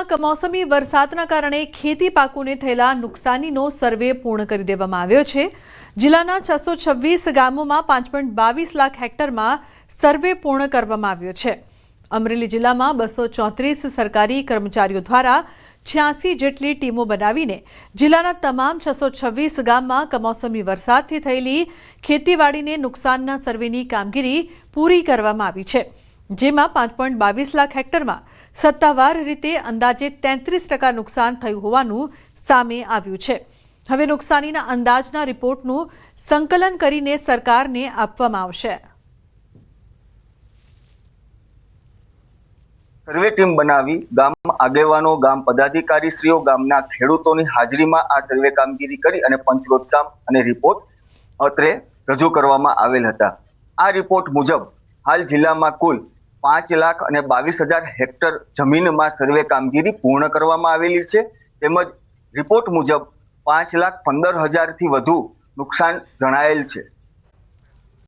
જિલ્લામાં કમોસમી વરસાદના કારણે ખેતી પાકોને થયેલા નુકસાનીનો સર્વે પૂર્ણ કરી દેવામાં આવ્યો છે। જિલ્લાના 626 ગામોમાં 5.22 લાખ હેક્ટરમાં સર્વે પૂર્ણ કરવામાં આવ્યો છે। અમરેલી જિલ્લામાં 234 સરકારી કર્મચારીઓ દ્વારા 86 જેટલી ટીમો બનાવીને જિલ્લાના તમામ 626 ગામમાં કમોસમી વરસાદથી થયેલી ખેતીવાડીને નુકસાનના સર્વેની કામગીરી પૂરી કરવામાં આવી છે, જેમાં 5.22 લાખ હેક્ટરમાં સત્તાવાર રીતે અંદાજે 33% નુકસાન થયું હોવાનું સામે આવ્યું છે। હવે નુકસાનીના અંદાજના રિપોર્ટનું સંકલન કરીને સરકારને આપવામાં આવશે। સર્વે ટીમ બનાવી ગામ આગેવાનો, ગામ પદાધિકારીશ્રીઓ, ગામના ખેડૂતોની હાજરીમાં આ સર્વે કામગીરી કરી અને પંચરોજકામ અને રિપોર્ટ અત્રે રજૂ કરવામાં આવેલ હતા। આ રિપોર્ટ મુજબ હાલ જિલ્લામાં કુલ 5,22,000 હેક્ટર જમીનમાં સર્વે કામગીરી પૂર્ણ કરવામાં આવેલી છે, તેમજ રિપોર્ટ મુજબ 5,15,000 થી વધુ નુકસાન જણાયેલ છે।